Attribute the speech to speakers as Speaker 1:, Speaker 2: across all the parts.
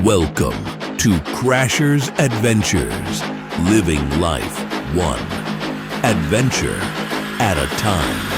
Speaker 1: Welcome to Crasher's Adventures, living life one adventure at a time.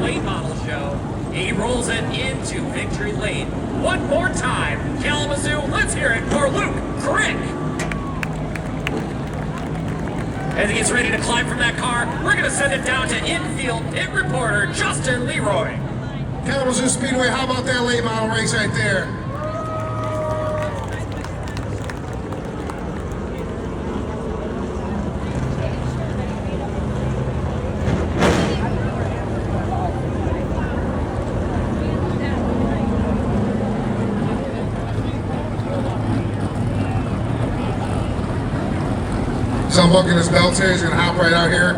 Speaker 2: late model show. He rolls it into victory lane. One more time. Kalamazoo, let's hear it for Luke Crick. As he gets ready to climb from that car, we're going to send it down to infield pit reporter Justin Leroy.
Speaker 3: Kalamazoo Speedway, how about that late model race right there? So I'm bucking his belt here, he's gonna hop right out here.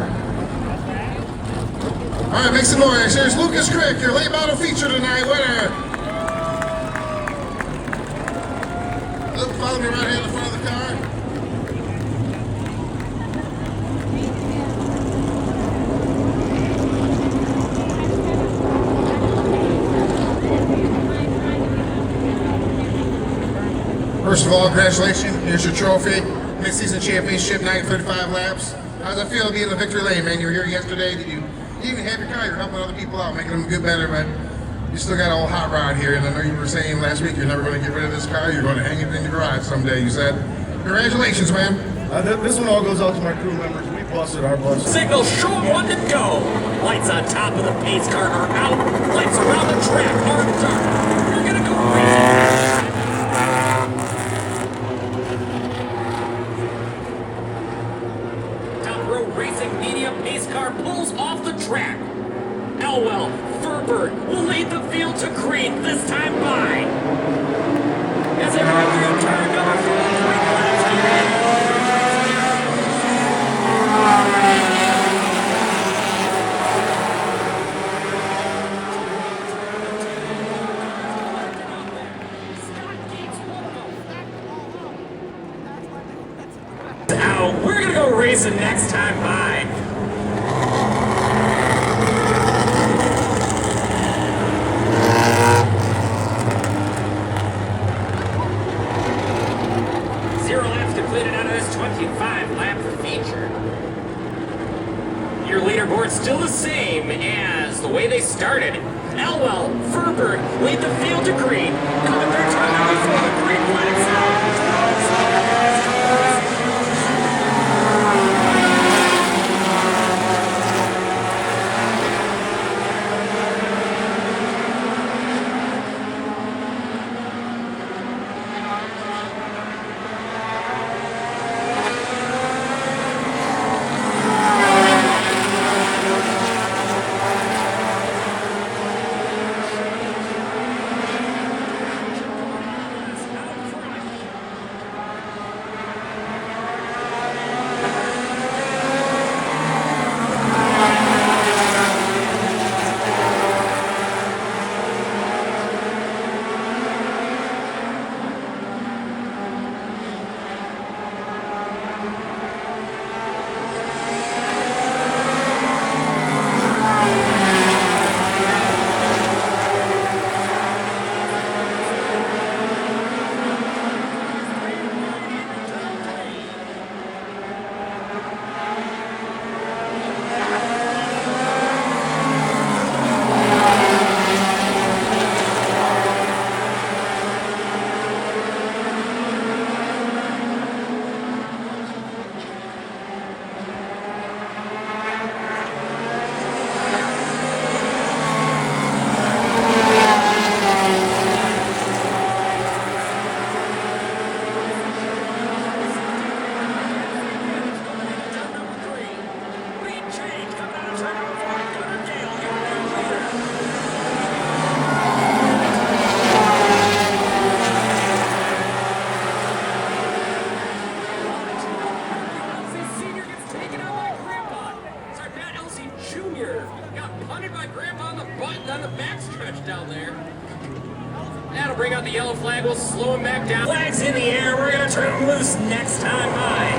Speaker 3: All right, make some noise. Here's Lucas Crick, your late model feature tonight winner. Look, follow me right here in the front of the car. First of all, congratulations. Here's your trophy. Mid-season championship, 935 laps. How does it feel to be in the victory lane, man? You were here yesterday. Did you even have your car? You're helping other people out, making them get better, but you still got a whole hot rod here. And I know you were saying last week you're never going to get rid of this car. You're going to hang it in your garage someday, you said. Congratulations, man.
Speaker 4: This one all goes out to my crew members. We busted our bus.
Speaker 2: Signal show 1 to go. Lights on top of the pace car are out. Lights around the track are dark. We're going to go racing. Racing medium pace car pulls off the track. Elwell, Furberg will lead the field to green this time by. As they run through turn number 4, green flags out. We're gonna go racing next time by. Your leaderboard's still the same as the way they started. Elwell, Furberg lead the field to green. Coming through turn number 4, the green flags out. That'll bring out the yellow flag. We'll slow him back down. Flags in the air. We're going to turn him loose next time by.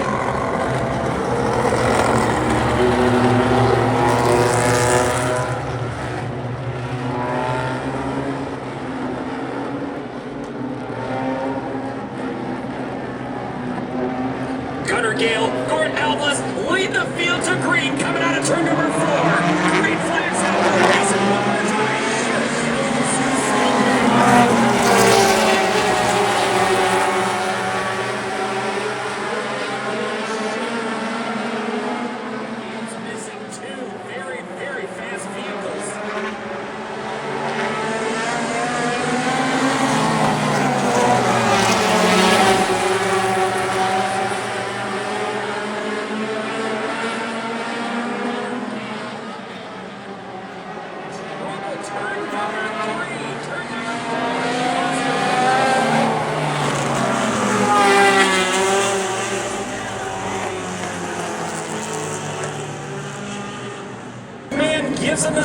Speaker 2: Gunner Gale, Gordon Alvis lead the field to green, coming out of turn number 4. Green flags out.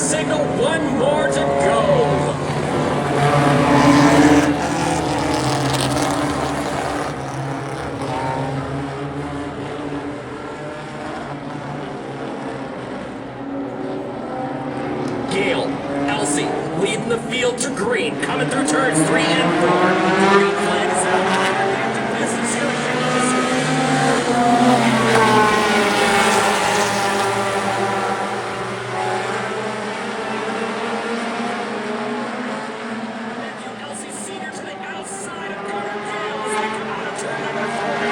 Speaker 2: signal, one more to go. Gale, Elsie, leading the field to green, coming through turns 3 and 4. Green flag is out. Back to business here at Kalamazoo. Matthew Elsie Sr. to the outside of Gunnar Gale as they come out of turn number 4.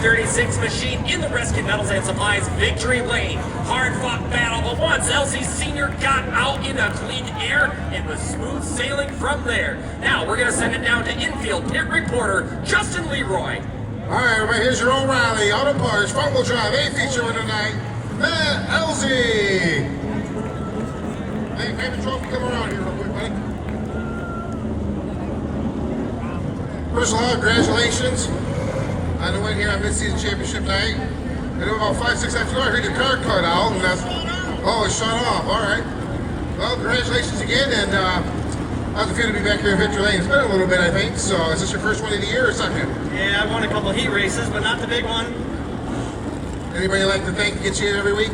Speaker 2: 36 machine in the Rescue Metals and Supplies victory lane. Hard-fought battle, but once Elsie Sr. got out into clean air, it was smooth sailing from there. Now we're going to send it down to infield pit reporter Justin Leroy.
Speaker 3: All right, everybody, here's your O'Reilly Auto Parts front-wheel drive A Feature winner tonight, Matt Elsie. Hey, grab the trophy, come around here real quick, buddy. First of all, congratulations on the win here on Mid-Season Championship night. And about 5-6 times, I heard your car cut out, and that's, oh, it's shut off, all right. Well, congratulations again, and how's it feel to be back here in Victory Lane? It's been a little bit, I think, so is this your first one of the year or second?
Speaker 5: Yeah, I've won a couple heat races, but not the big one.
Speaker 3: Anybody you'd like to thank to get you in every week?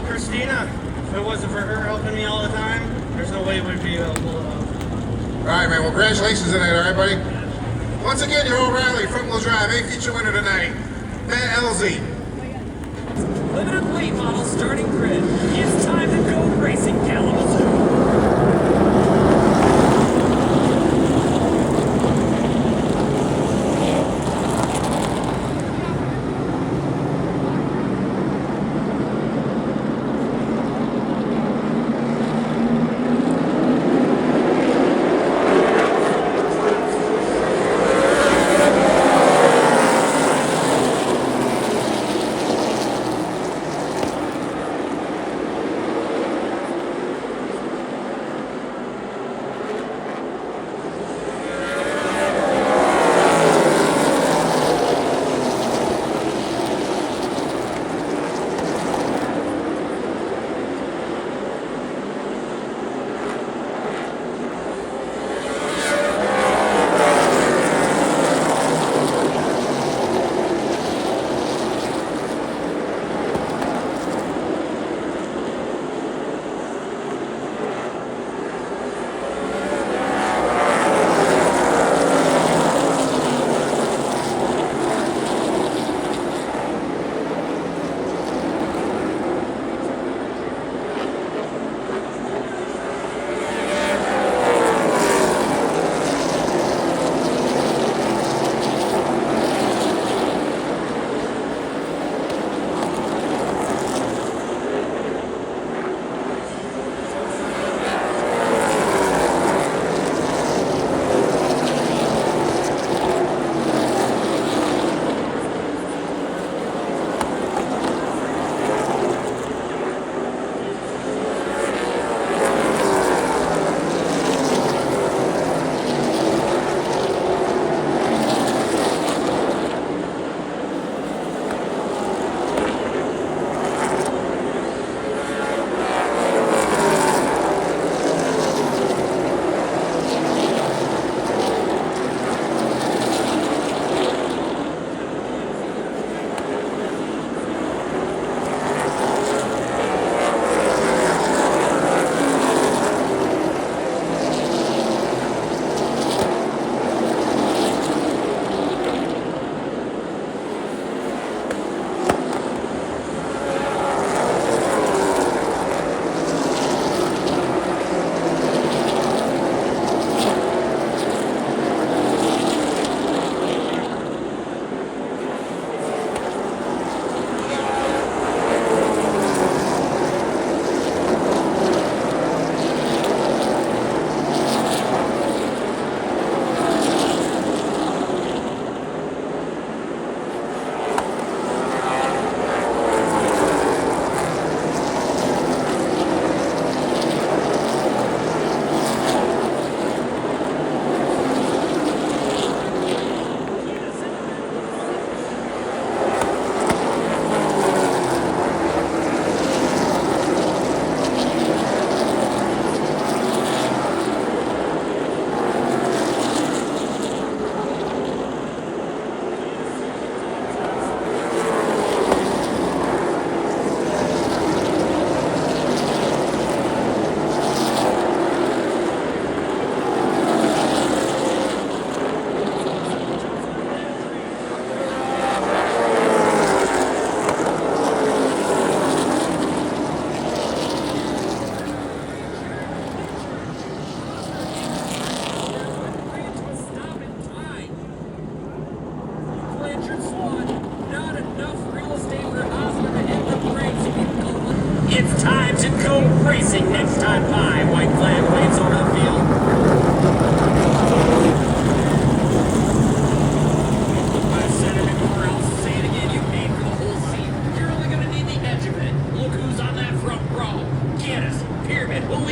Speaker 5: Christina. If it wasn't for her helping me all the time, there's no way we'd be able to pull it off.
Speaker 3: All right, man, well, congratulations tonight, all right, buddy? Once again, your O'Reilly front-wheel drive A Feature winner tonight, Matt Elsie.
Speaker 2: Limited late model starting grid. It's time to go racing, Kalamazoo.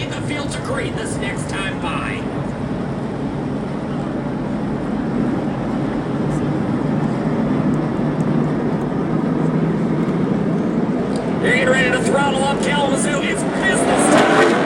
Speaker 2: lead the field to green this next time by. They're getting ready to throttle up Kalamazoo. It's business time.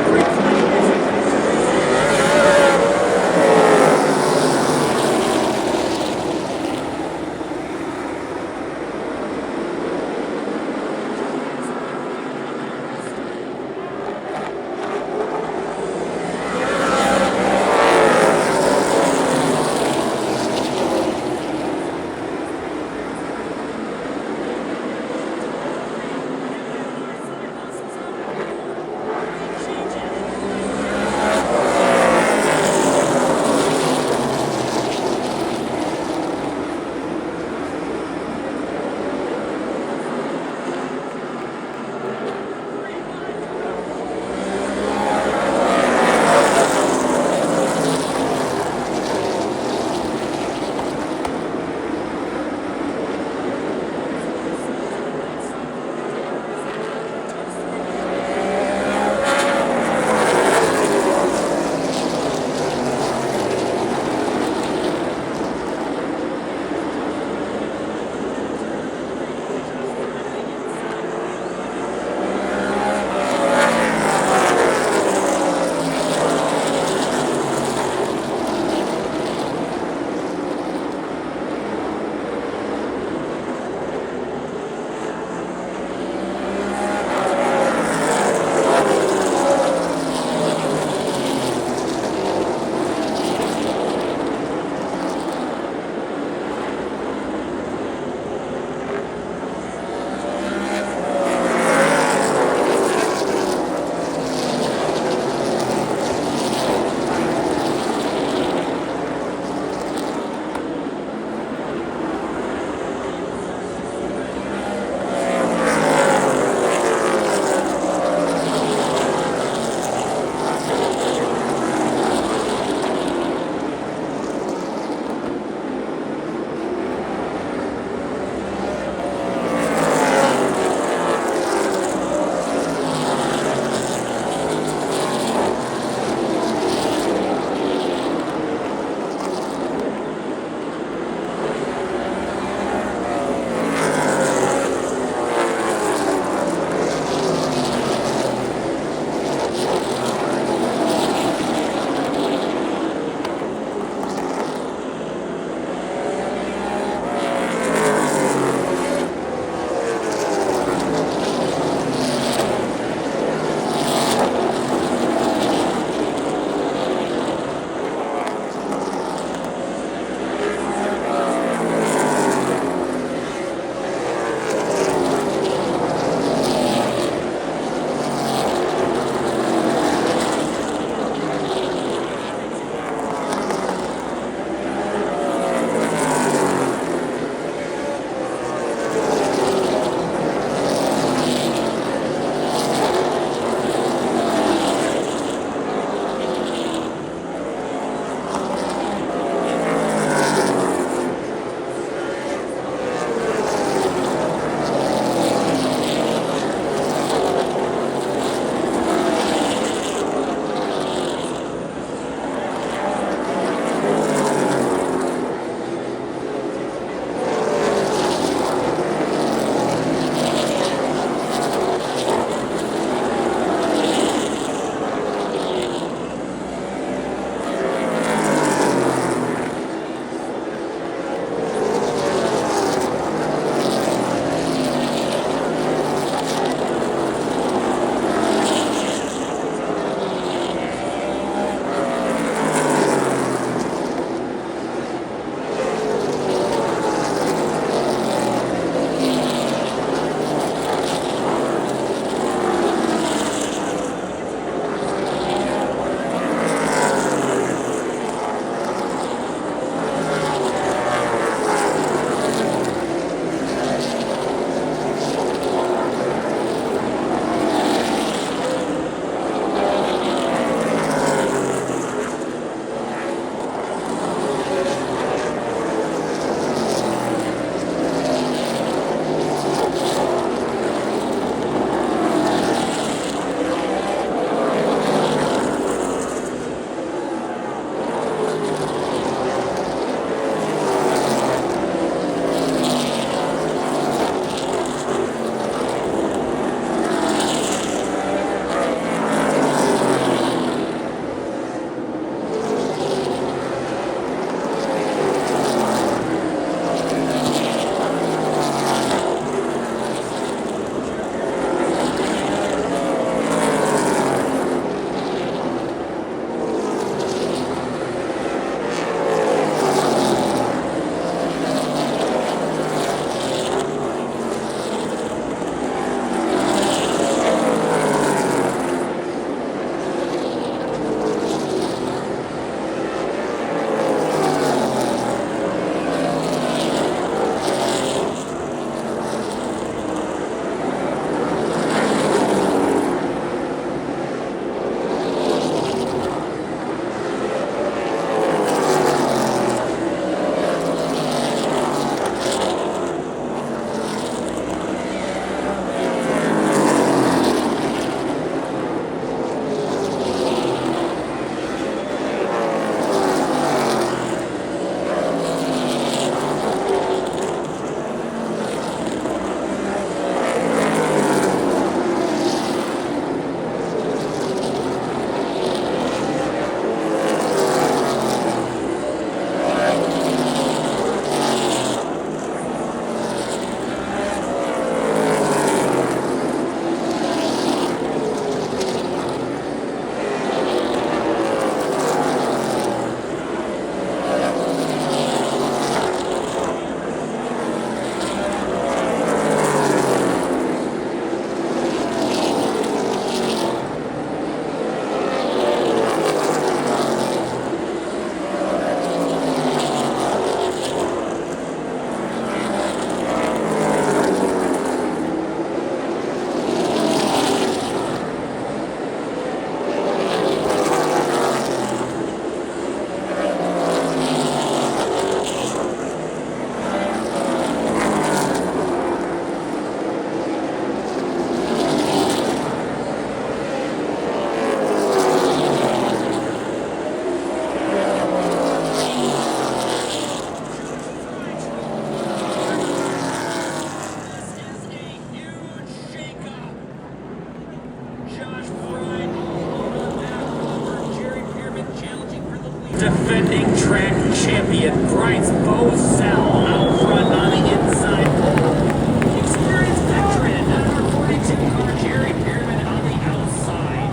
Speaker 2: defending track champion Bryce Bosell out front on the inside pole. Experienced veteran number 42 car Jerry Pearman on the outside.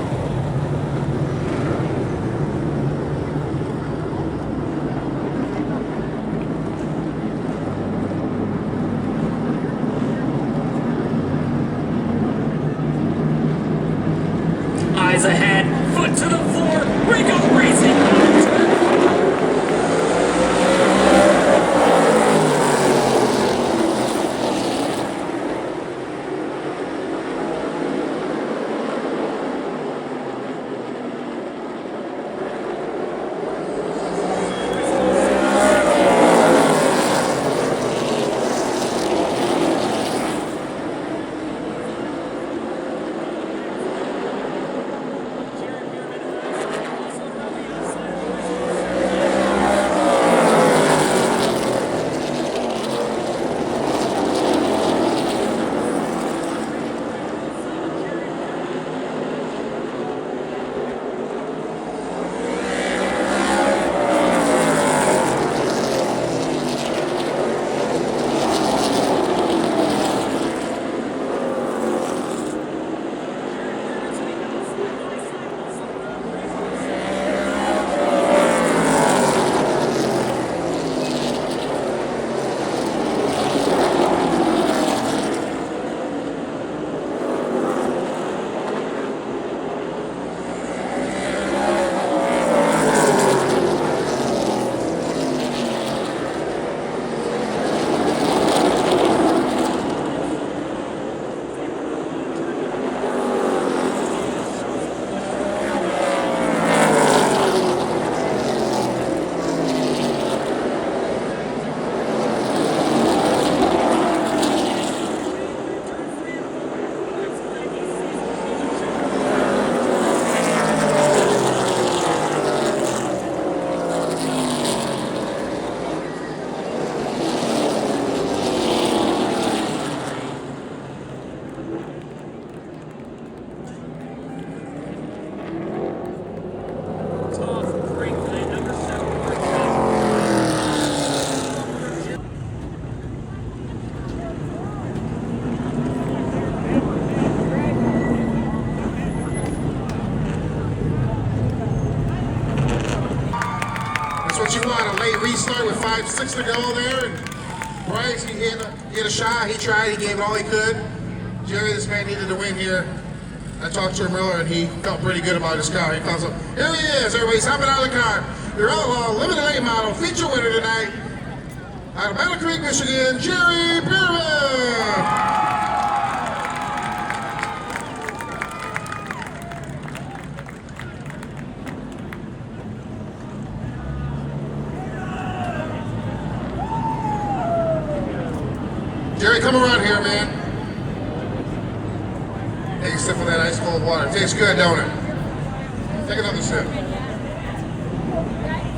Speaker 2: Eyes ahead, foot to the floor, we go racing on the turn.
Speaker 3: That's what you want, a late restart with 5-6 to go there. And Bryce, he hit a shot, he tried, he gave it all he could. Jerry, this man needed to win here. I talked to him earlier and he felt pretty good about his car. He comes up, here he is, everybody's hopping out of the car. Your limited late model feature winner tonight. Out of Battle Creek, Michigan, Jerry Pearman. Jerry, come around here, man. Take a sip of that ice cold water. It tastes good, don't it? Take another sip.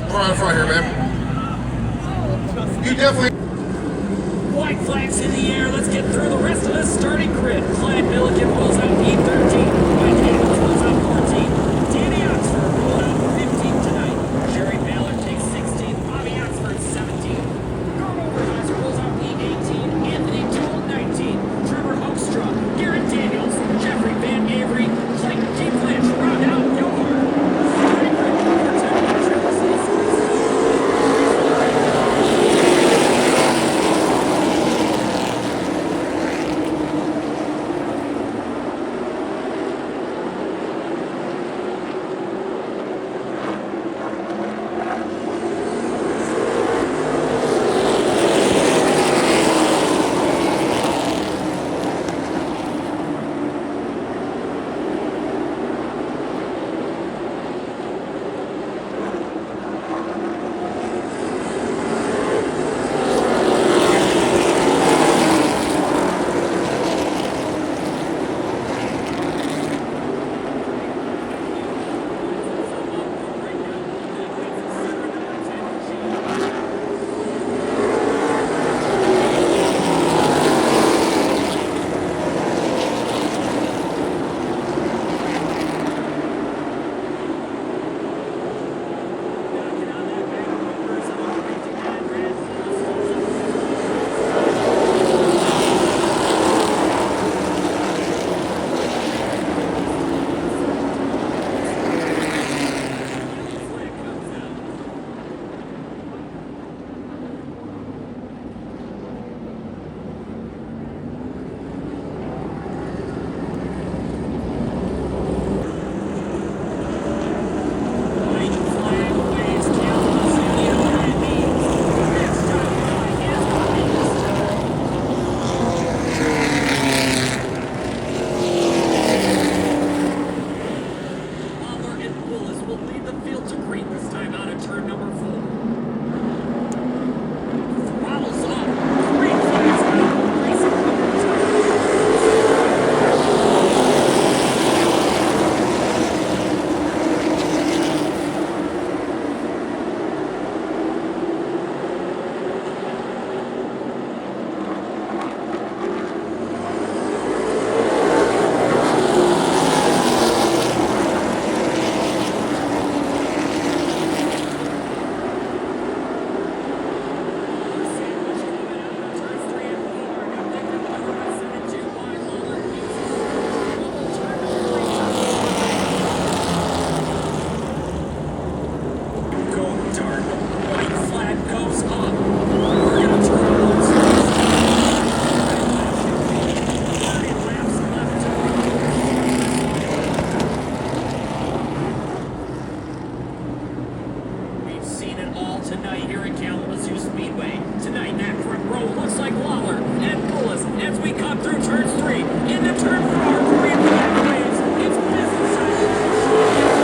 Speaker 3: Come around in front here, man. You definitely...
Speaker 2: White flags in the air. Let's get through the rest of the starting grid. Clyde Milliken rolls out P13. Mike Daniels rolls out 14. Danny Oxford rolled out 15 tonight. Jerry Ballard takes 16. Bobby Oxford 17. Norm Overhauser rolls out P18. Anthony Toole 19. Trevor Hoekstra. Garrett Daniels. Jeffrey Van Avery. Clayton D. Lynch round out your starting grid number 10. Tonight here at Kalamazoo Speedway. Tonight that front row looks like Lawler and Bullis as we come through turn 3 into turn 4. Green flag waves. It's business time.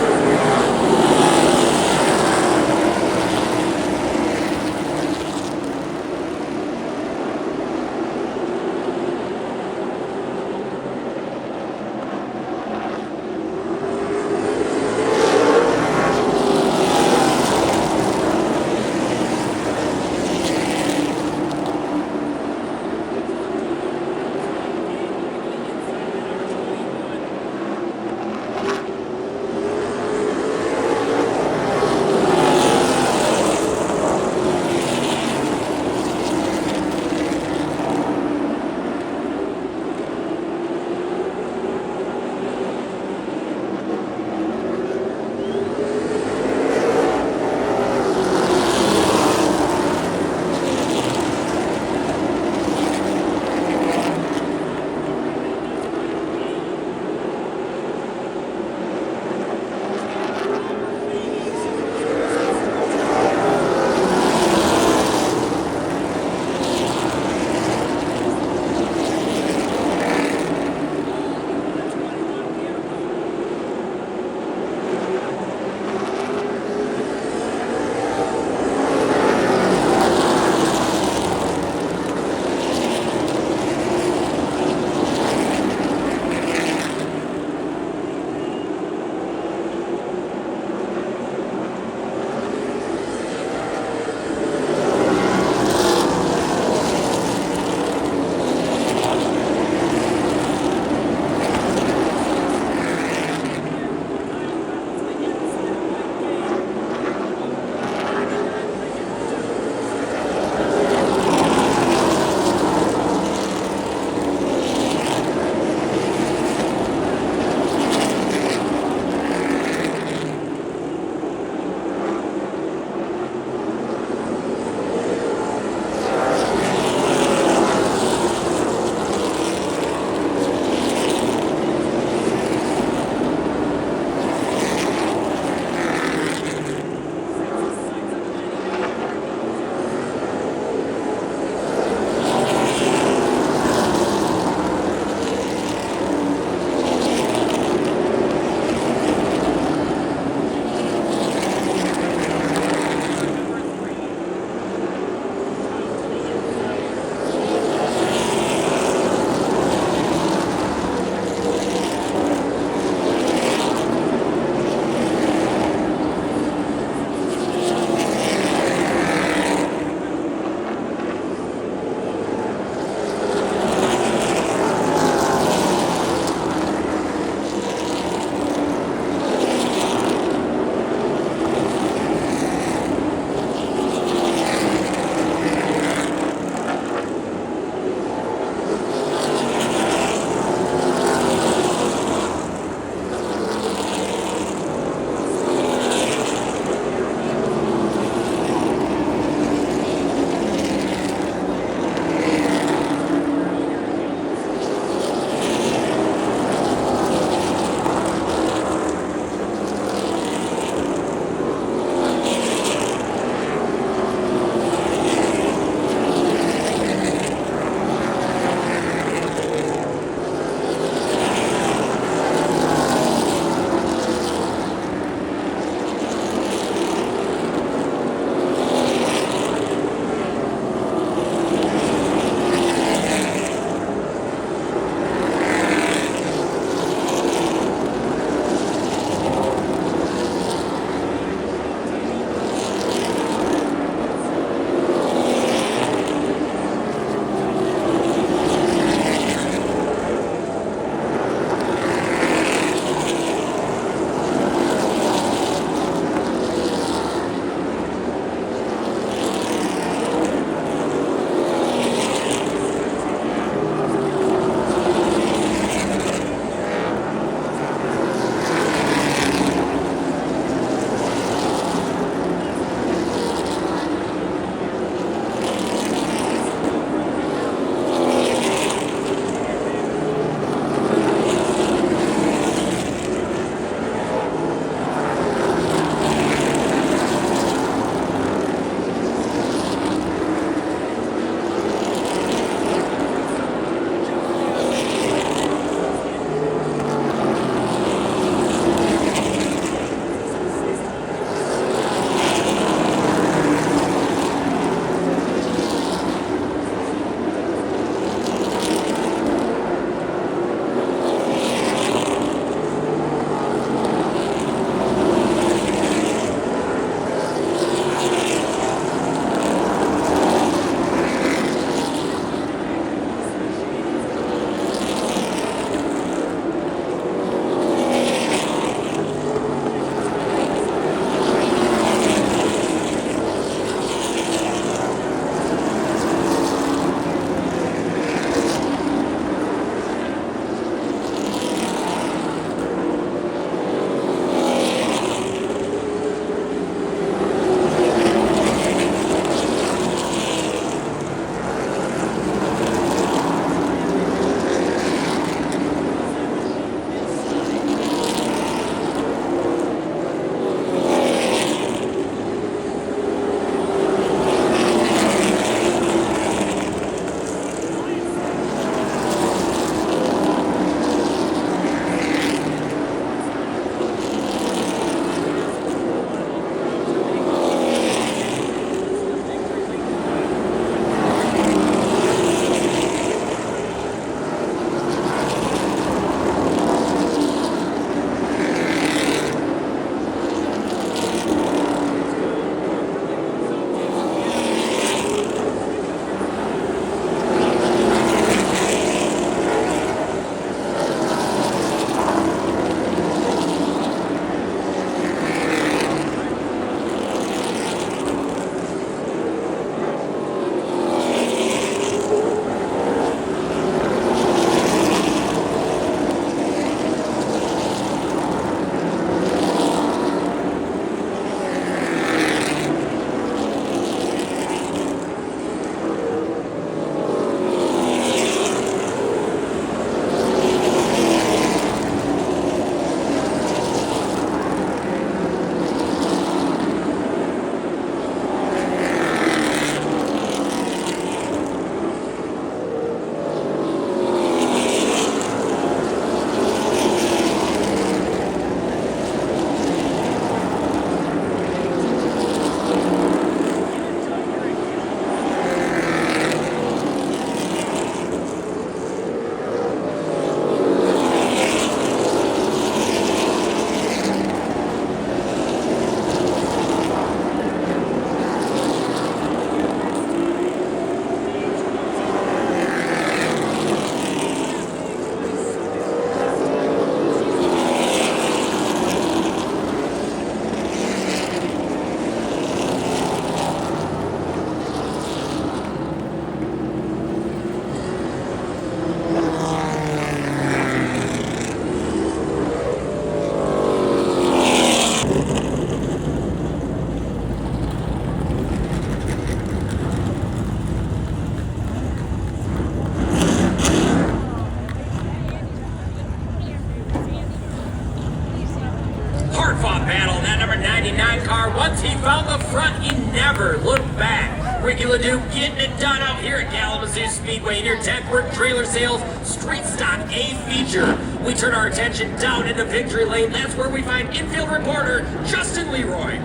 Speaker 2: car. Once he found the front, he never looked back. Ricky Ledoux getting it done out here at Kalamazoo Speedway in your Tech-Work Trailer Sales Street Stock A Feature. We turn our attention down into Victory Lane. That's where we find infield reporter Justin Leroy.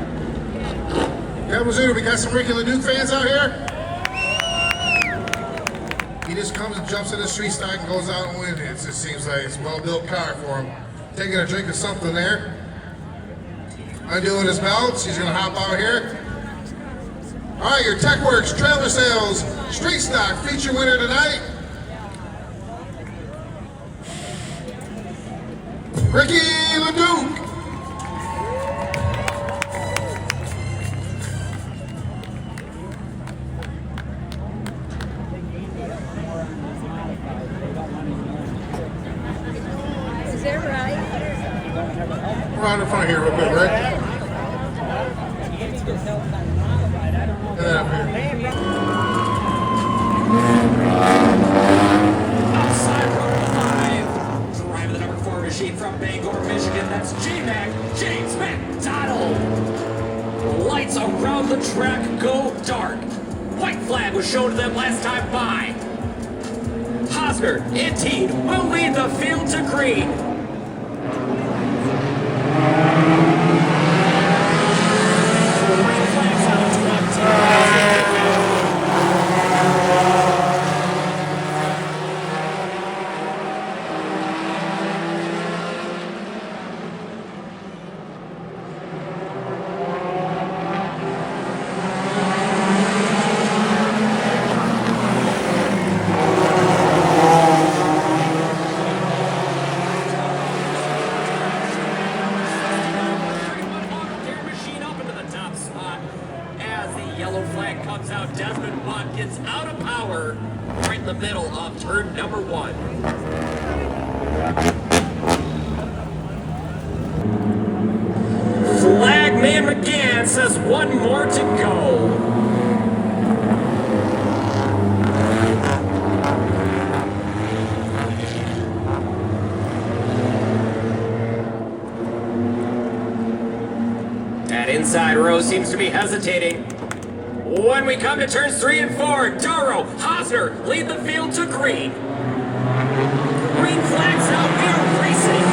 Speaker 3: Kalamazoo, we got some Ricky Ledoux fans out here. He just comes and jumps in the street stock and goes out and wins it. It just seems like it's a well-built car for him. Taking a drink of something there. Undoing his belts. He's going to hop out here. All right, your TechWorks Trailer Sales Street Stock Feature winner tonight, Ricky Ledoux.
Speaker 6: Is that right?
Speaker 3: Around the front here real quick, Rick. Get that up here.
Speaker 2: Outside row 5. Driving the number 4 machine from Bangor, Michigan. That's J-Mac James McDonald. Lights around the track go dark. White flag was shown to them last time by. Hosner and Teed will lead the field to green. Green flags on 20. Their machine up into the top spot. As the yellow flag comes out, Desmond Watt gets out of power right in the middle of turn number 1. Flagman McGann says one more to go. That inside row seems to be hesitating. When we come to turns 3 and 4, Duro, Hosner lead the field to green. Green flags out, we are racing.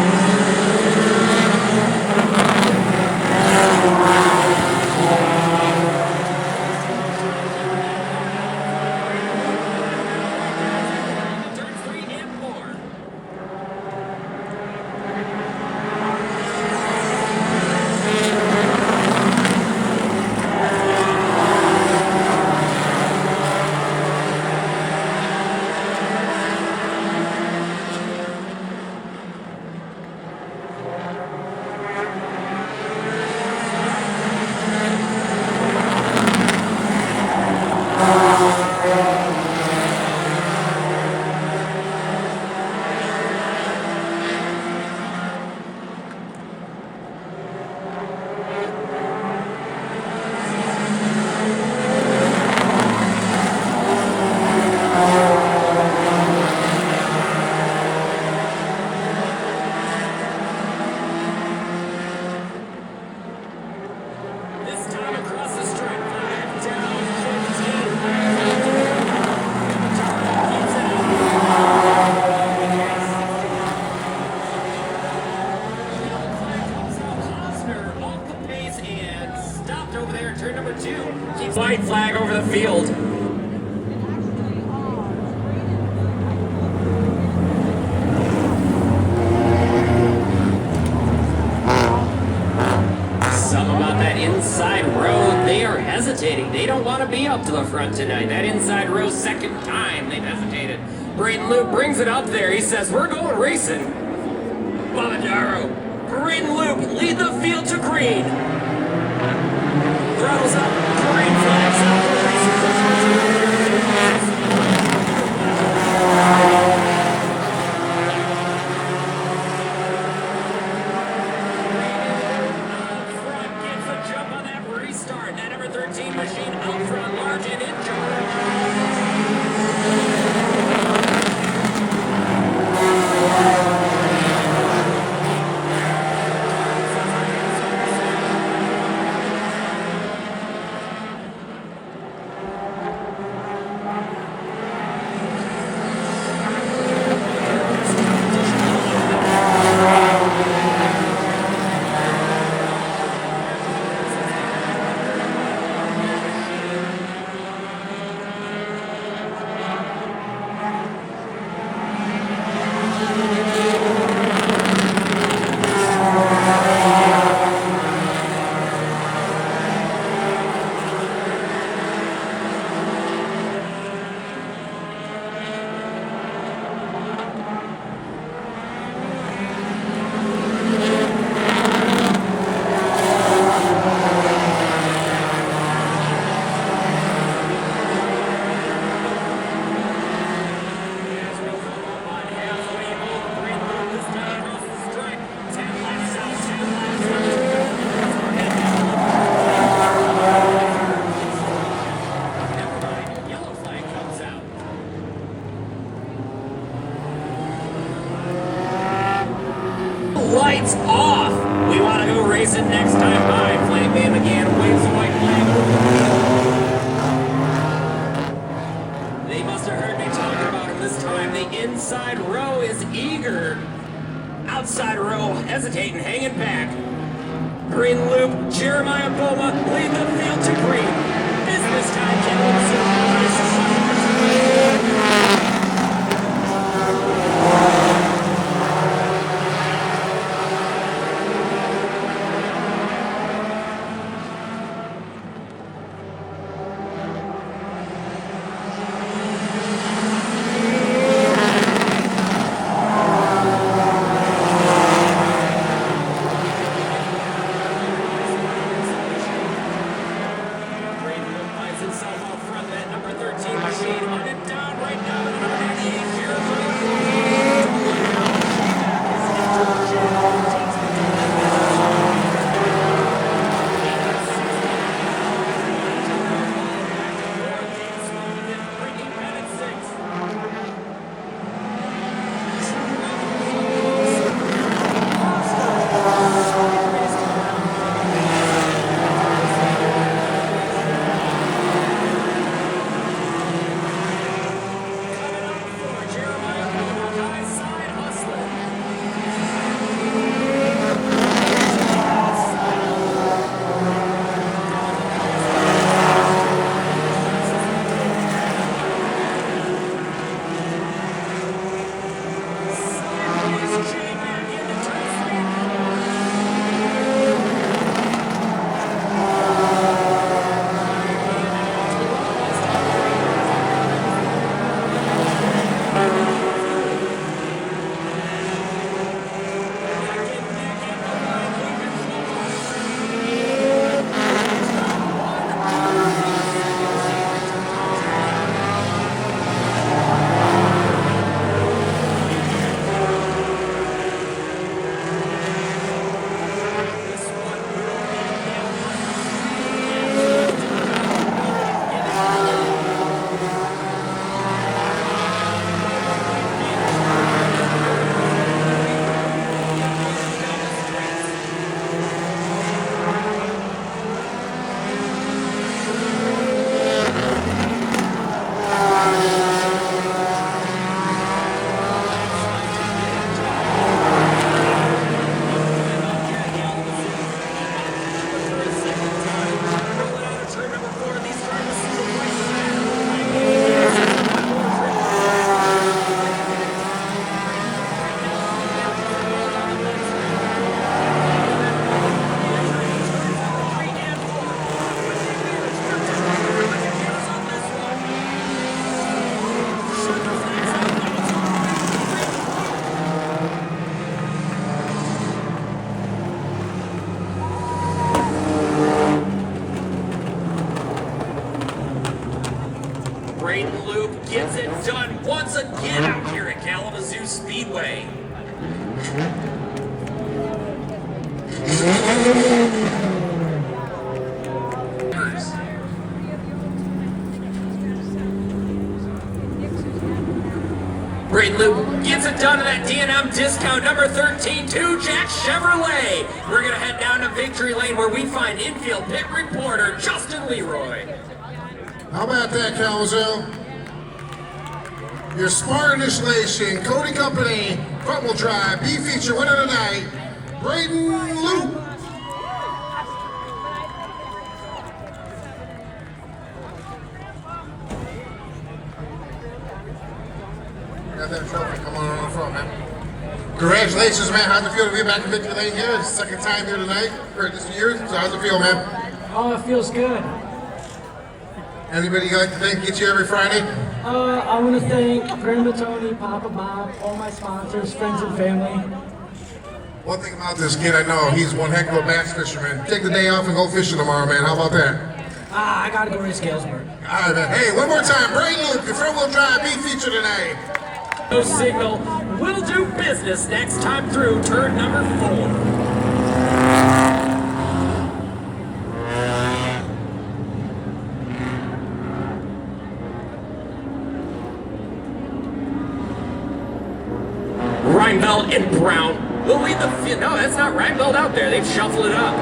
Speaker 2: Turns 3 and 4. This time across the stripe, 5 down, 15. Keeps it up. Yellow flag comes out. Hosner off the pace and stopped over there in turn number 2. Keeps white flag over the field. Something about that inside row, they are hesitating. They don't want to be up to the front tonight. That inside row, second time they've hesitated. Braden Loop brings it up there. He says, we're going racing. Bomadaro, Braden Loop lead the field to green. Throttles up, green flags out for racing. Restart. That number 13 machine out front, large and in charge. waves a white flag. They must have heard me talking about him this time. The inside row is eager. Outside row hesitating, hanging back. Green loop, Jeremiah Boma lead the field to green. Business time, Kalamazoo. Braden Loop gets it done once again out here at Kalamazoo Speedway. Braden Loop gets it done to that D&M discount number 13 to Jack Chevrolet. We're going to head down to Victory Lane where we find infield pit reporter Justin Leroy.
Speaker 3: How about that, Kalamazoo? Your Spartanish Nation, Cody Company, front-wheel drive, B Feature winner tonight, Braden Loop. Got that trophy, come on the front, man. Congratulations, man. How's it feel to be back in Victory Lane here? It's the second time here tonight, for this year. So how's it feel, man?
Speaker 7: Oh, it feels good.
Speaker 3: Anybody you like to thank get you every Friday?
Speaker 7: I want to thank Grandma Tony, Papa Bob, all my sponsors, friends and family.
Speaker 3: One thing about this kid, I know he's one heck of a bass fisherman. Take the day off and go fishing tomorrow, man. How about that?
Speaker 7: I gotta go race Galesburg.
Speaker 3: All right, man. Hey, one more time. Braden Loop, your front-wheel drive B Feature tonight.
Speaker 2: No signal. We'll do business next time through turn number 4. Reinbelt and Brown will lead the field. No, that's not Reinbelt out there. They've shuffled it up.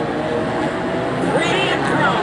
Speaker 2: Brady and Brown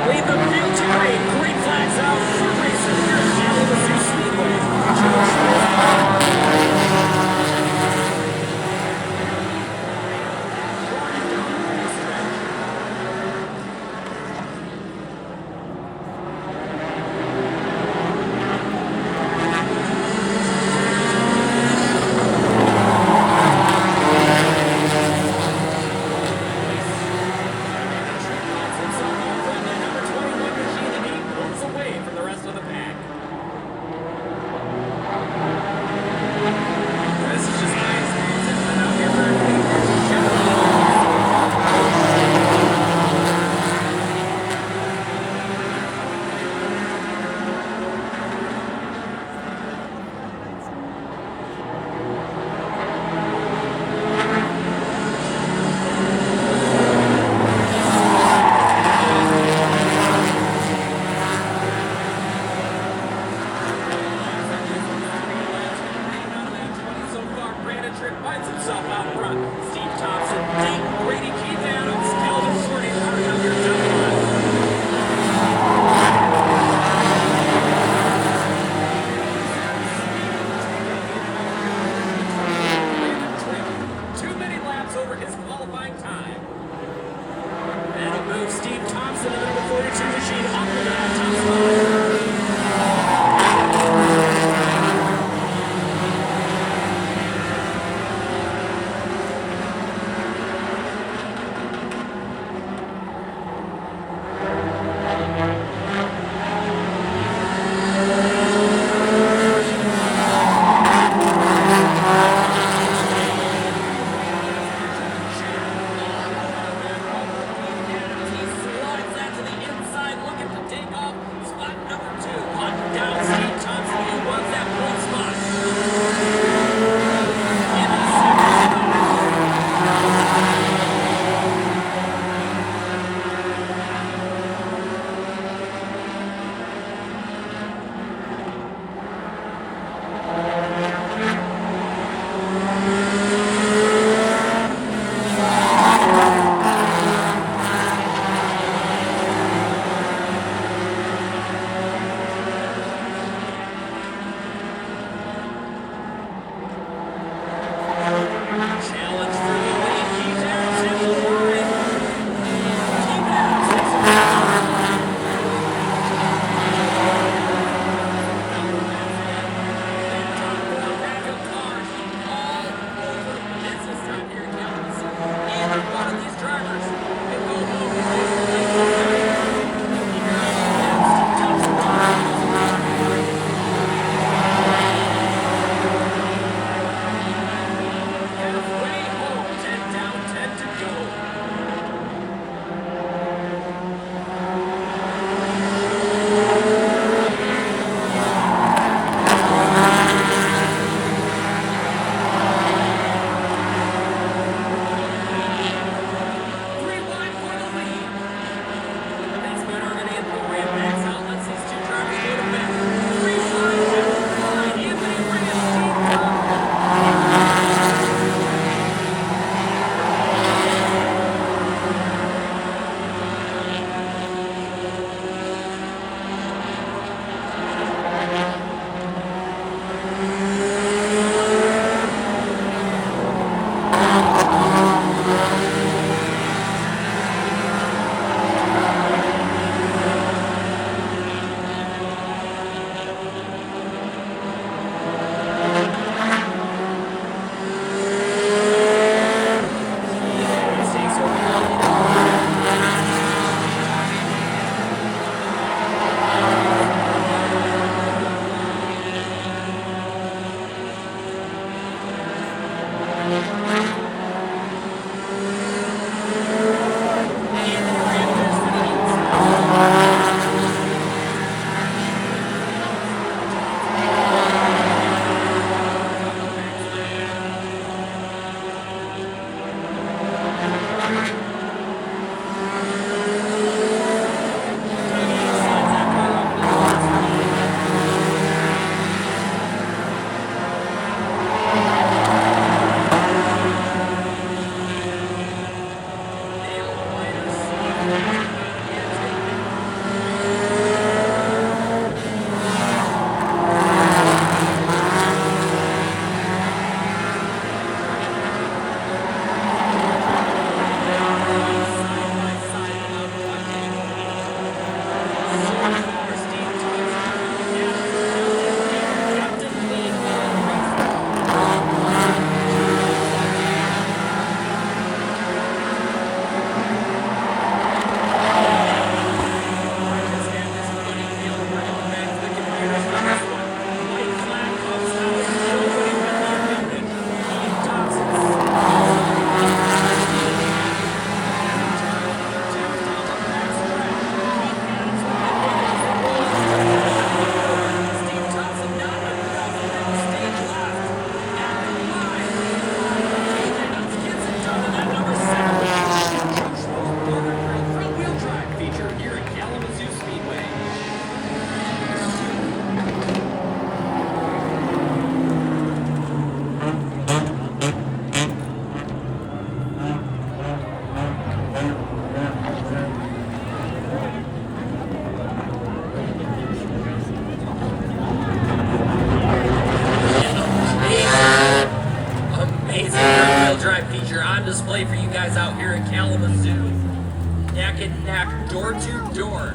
Speaker 2: track, door to door,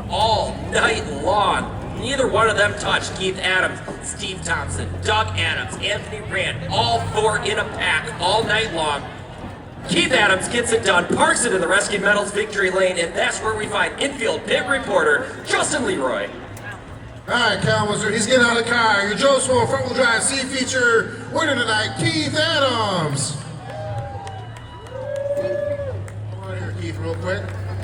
Speaker 2: all night long. Neither one of them touched Keith Adams, Steve Thompson, Doug Adams, Anthony Rand, all four in a pack all night long. Keith Adams gets it done, parks it in the Rescue Metals victory lane, and that's where we find infield pit reporter Justin Leroy.
Speaker 3: All right, Kalamazoo, he's getting out of the car. Your Joe Swoll front-wheel drive C Feature winner tonight, Keith Adams. Come on here, Keith, real quick.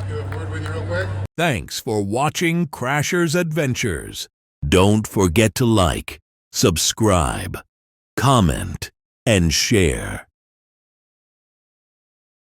Speaker 3: Do a word with you real quick.
Speaker 1: Thanks for watching Crasher's Adventures. Don't forget to like, subscribe, comment, and share.